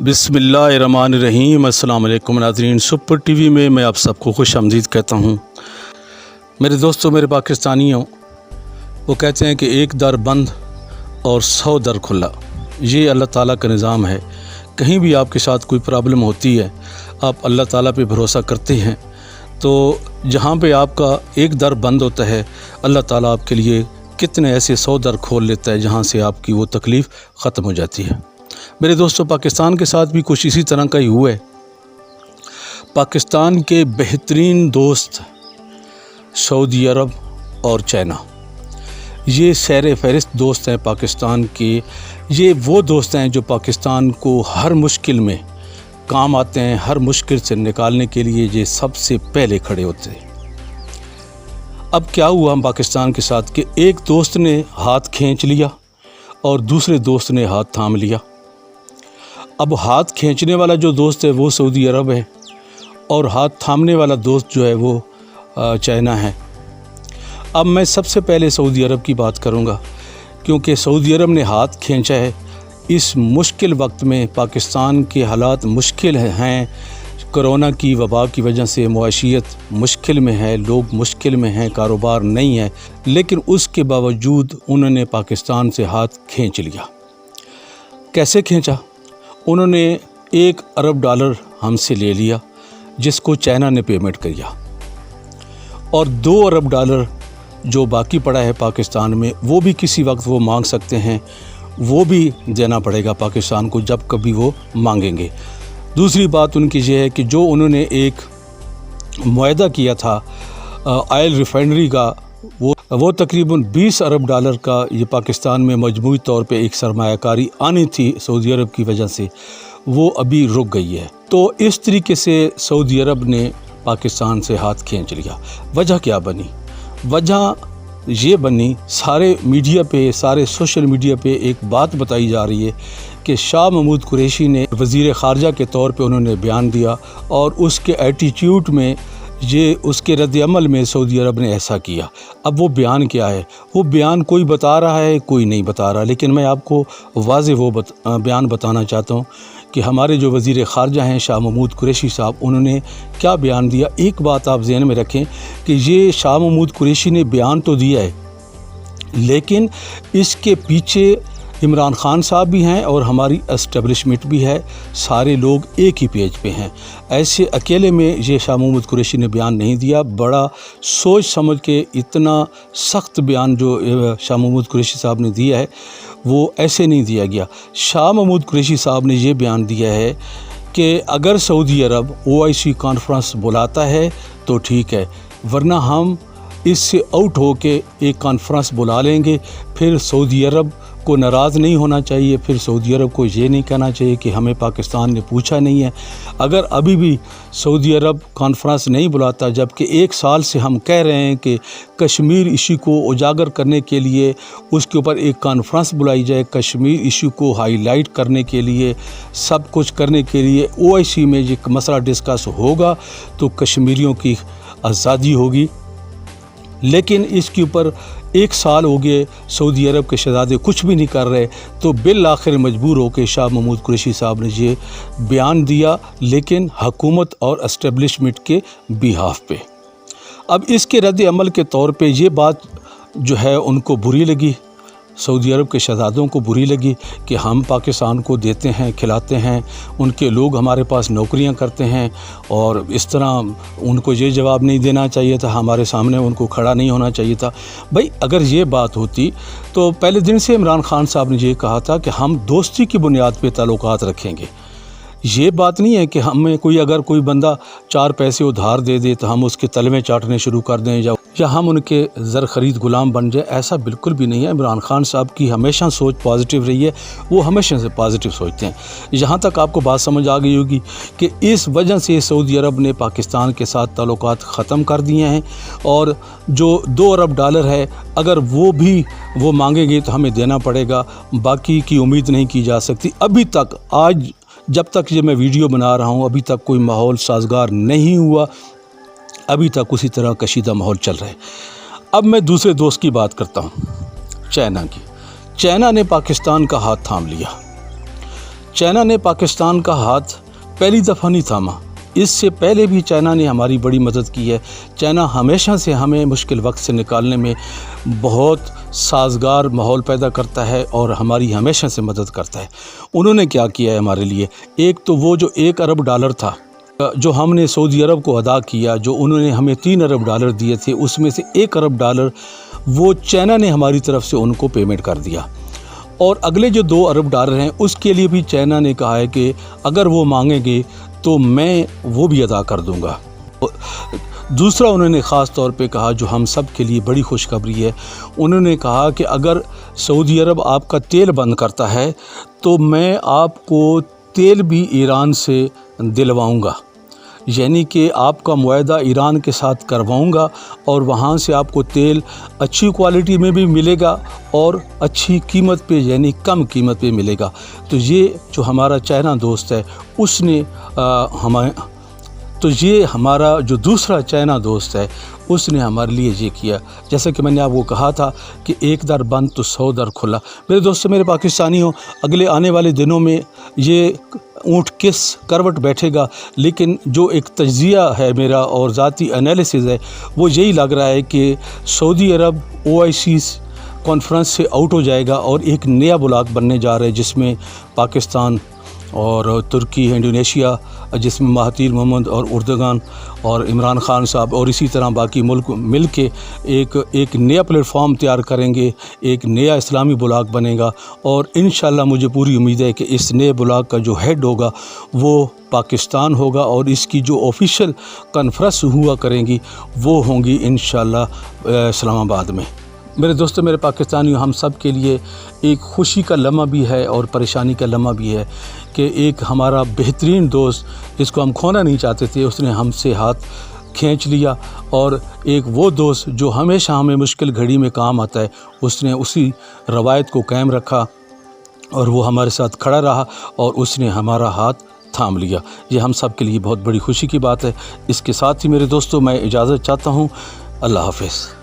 बिस्मिल्लाहिर्रहमानिर्रहीम। अस्सलाम वालेकुम नाज़रीन, सुपर टीवी में मैं आप सबको खुश आमदीद कहता हूँ। मेरे दोस्तों, मेरे पाकिस्तानियों, वो कहते हैं कि एक दर बंद और 100 दर खुला। ये अल्लाह ताला का निज़ाम है। कहीं भी आपके साथ कोई प्रॉब्लम होती है, आप अल्लाह ताला पे भरोसा करते हैं, तो जहाँ पे आपका एक दर बंद होता है, अल्लाह ताला आपके लिए कितने ऐसे 100 दर खोल लेता है जहाँ से आपकी वो तकलीफ़ ख़त्म हो जाती है। मेरे दोस्तों, पाकिस्तान के साथ भी कुछ इसी तरह का ही हुआ है। पाकिस्तान के बेहतरीन दोस्त सऊदी अरब और चाइना, ये सैर फहरिस्त दोस्त हैं पाकिस्तान के। ये वो दोस्त हैं जो पाकिस्तान को हर मुश्किल में काम आते हैं, हर मुश्किल से निकालने के लिए ये सबसे पहले खड़े होते हैं। अब क्या हुआ हम पाकिस्तान के साथ कि एक दोस्त ने हाथ खींच लिया और दूसरे दोस्त ने हाथ थाम लिया। अब हाथ खींचने वाला जो दोस्त है वो सऊदी अरब है और हाथ थामने वाला दोस्त जो है वो चाइना है। अब मैं सबसे पहले सऊदी अरब की बात करूंगा, क्योंकि सऊदी अरब ने हाथ खींचा है। इस मुश्किल वक्त में पाकिस्तान के हालात मुश्किल हैं, कोरोना की वबा की वजह से मुआशियत मुश्किल में है, लोग मुश्किल में हैं, कारोबार नहीं है, लेकिन उसके बावजूद उन्होंने पाकिस्तान से हाथ खींच लिया। कैसे खींचा? उन्होंने $1 अरब हमसे ले लिया, जिसको चाइना ने पेमेंट किया, और $2 अरब जो बाकी पड़ा है पाकिस्तान में, वो भी किसी वक्त वो मांग सकते हैं, वो भी देना पड़ेगा पाकिस्तान को जब कभी वो मांगेंगे। दूसरी बात उनकी ये है कि जो उन्होंने एक मुआहदा किया था ऑयल रिफाइनरी का, वो तकरीबन $20 अरब का ये पाकिस्तान में मजमूई तौर पे एक सरमायाकारी आनी थी सऊदी अरब की वजह से, वो अभी रुक गई है। तो इस तरीके से सऊदी अरब ने पाकिस्तान से हाथ खींच लिया। वजह क्या बनी? वजह ये बनी, सारे मीडिया पे, सारे सोशल मीडिया पे एक बात बताई जा रही है कि शाह महमूद कुरैशी ने वज़ीर ख़ारजा के तौर पे उन्होंने बयान दिया और उसके एटीट्यूड में, ये उसके रद्द-ए-अमल में सऊदी अरब ने ऐसा किया। अब वो बयान क्या है? वो बयान कोई बता रहा है, कोई नहीं बता रहा, लेकिन मैं आपको वाज़ेह वो बयान बताना चाहता हूँ कि हमारे जो वज़ीर ख़ारजा हैं शाह महमूद कुरैशी साहब, उन्होंने क्या बयान दिया। एक बात आप ज़हन में रखें कि ये शाह महमूद कुरैशी ने बयान तो दिया है, लेकिन इसके पीछे इमरान खान साहब भी हैं और हमारी एस्टेब्लिशमेंट भी है। सारे लोग एक ही पेज पे हैं। ऐसे अकेले में ये शाह महमूद कुरैशी ने बयान नहीं दिया। बड़ा सोच समझ के इतना सख्त बयान जो शाह महमूद कुरैशी साहब ने दिया है, वो ऐसे नहीं दिया गया। शाह महमूद कुरैशी साहब ने ये बयान दिया है कि अगर सऊदी अरब OIC कॉन्फ्रेंस बुलाता है तो ठीक है, वरना हम इससे आउट हो के एक कॉन्फ्रेंस बुला लेंगे। फिर सऊदी अरब को नाराज़ नहीं होना चाहिए, फिर सऊदी अरब को ये नहीं कहना चाहिए कि हमें पाकिस्तान ने पूछा नहीं है। अगर अभी भी सऊदी अरब कॉन्फ्रेंस नहीं बुलाता, जबकि 1 साल से हम कह रहे हैं कि कश्मीर इशू को उजागर करने के लिए उसके ऊपर एक कॉन्फ्रेंस बुलाई जाए, कश्मीर इशू को हाईलाइट करने के लिए, सब कुछ करने के लिए OIC में ये मसला डिस्कस होगा तो कश्मीरियों की आज़ादी होगी। लेकिन इसके ऊपर 1 साल हो गए, सऊदी अरब के शहज़ादे कुछ भी नहीं कर रहे, तो बिल आखिर मजबूर होकर शाह महमूद कुरैशी साहब ने ये बयान दिया, लेकिन हुकूमत और एस्टेब्लिशमेंट के बिहाफ पे। अब इसके रद्द अमल के तौर पे ये बात जो है उनको बुरी लगी, सऊदी अरब के शहज़ादों को बुरी लगी कि हम पाकिस्तान को देते हैं, खिलाते हैं, उनके लोग हमारे पास नौकरियां करते हैं, और इस तरह उनको ये जवाब नहीं देना चाहिए था, हमारे सामने उनको खड़ा नहीं होना चाहिए था। भाई, अगर ये बात होती तो पहले दिन से इमरान खान साहब ने ये कहा था कि हम दोस्ती की बुनियाद पर ताल्लुकात रखेंगे। ये बात नहीं है कि हमें अगर कोई बंदा 4 पैसे उधार दे दे तो हम उसके तलवे चाटने शुरू कर दें या हम उनके ज़र ख़रीद ग़ुलाम बन जाए। ऐसा बिल्कुल भी नहीं है। इमरान खान साहब की हमेशा सोच पॉजिटिव रही है, वो हमेशा से पॉजिटिव सोचते हैं। यहाँ तक आपको बात समझ आ गई होगी कि इस वजह से सऊदी अरब ने पाकिस्तान के साथ ताल्लुकात ख़त्म कर दिए हैं, और जो $2 अरब है, अगर वो मांगेंगे तो हमें देना पड़ेगा, बाकी की उम्मीद नहीं की जा सकती। अभी तक, आज जब तक ये मैं वीडियो बना रहा हूँ, अभी तक कोई माहौल साजगार नहीं हुआ, अभी तक उसी तरह कशीदा माहौल चल रहा है। अब मैं दूसरे दोस्त की बात करता हूँ, चाइना की। चाइना ने पाकिस्तान का हाथ थाम लिया। चाइना ने पाकिस्तान का हाथ पहली दफ़ा नहीं थामा, इससे पहले भी चाइना ने हमारी बड़ी मदद की है। चाइना हमेशा से हमें मुश्किल वक्त से निकालने में बहुत साजगार माहौल पैदा करता है और हमारी हमेशा से मदद करता है। उन्होंने क्या किया है हमारे लिए, एक तो वो जो $1 अरब था जो हमने सऊदी अरब को अदा किया, जो उन्होंने हमें $3 अरब दिए थे, उसमें से $1 अरब वो चाइना ने हमारी तरफ से उनको पेमेंट कर दिया। और अगले जो $2 अरब हैं उसके लिए भी चाइना ने कहा है कि अगर वो मांगेंगे तो मैं वो भी अदा कर दूंगा। दूसरा उन्होंने ख़ास तौर पे कहा, जो हम सब के लिए बड़ी खुशखबरी है, उन्होंने कहा कि अगर सऊदी अरब आपका तेल बंद करता है तो मैं आपको तेल भी ईरान से दिलवाऊंगा, यानी कि आपका मुआहदा ईरान के साथ करवाऊंगा और वहाँ से आपको तेल अच्छी क्वालिटी में भी मिलेगा और अच्छी कीमत पे, यानी कम कीमत पे मिलेगा। तो ये जो हमारा चाइना दोस्त है उसने हमारा जो दूसरा चाइना दोस्त है उसने हमारे लिए ये किया। जैसे कि मैंने आपको कहा था कि 1 दर बंद तो 100 दर खुला। मेरे दोस्तों, मेरे पाकिस्तानियों, अगले आने वाले दिनों में ये ऊँट किस करवट बैठेगा, लेकिन जो एक तज्ज़िया है मेरा और ज़ाती एनालिसिस है वो यही लग रहा है कि सऊदी अरब OIC कॉन्फ्रेंस से आउट हो जाएगा और एक नया ब्लॉक बनने जा रहा है जिसमें पाकिस्तान और तुर्की, इंडोनेशिया, जिसमें महातीर मोहम्मद और उर्दगान और इमरान ख़ान साहब और इसी तरह बाकी मुल्क मिल के एक नया प्लेटफॉर्म तैयार करेंगे, एक नया इस्लामी ब्लॉक बनेगा। और इंशाअल्लाह मुझे पूरी उम्मीद है कि इस नए ब्लॉक का जो हेड होगा वो पाकिस्तान होगा और इसकी जो ऑफिशियल कॉन्फ्रेंस हुआ करेंगी वो होंगी इंशाअल्लाह इस्लामाबाद में। मेरे दोस्तों, मेरे पाकिस्तानियों, हम सब के लिए एक खुशी का लम्हा भी है और परेशानी का लम्हा भी है कि एक हमारा बेहतरीन दोस्त जिसको हम खोना नहीं चाहते थे उसने हमसे हाथ खींच लिया, और एक वो दोस्त जो हमेशा हमें मुश्किल घड़ी में काम आता है उसने उसी रवायत को कायम रखा और वो हमारे साथ खड़ा रहा और उसने हमारा हाथ थाम लिया। ये हम सब के लिए बहुत बड़ी खुशी की बात है। इसके साथ ही मेरे दोस्तों, मैं इजाज़त चाहता हूँ। अल्लाह हाफ़िज़।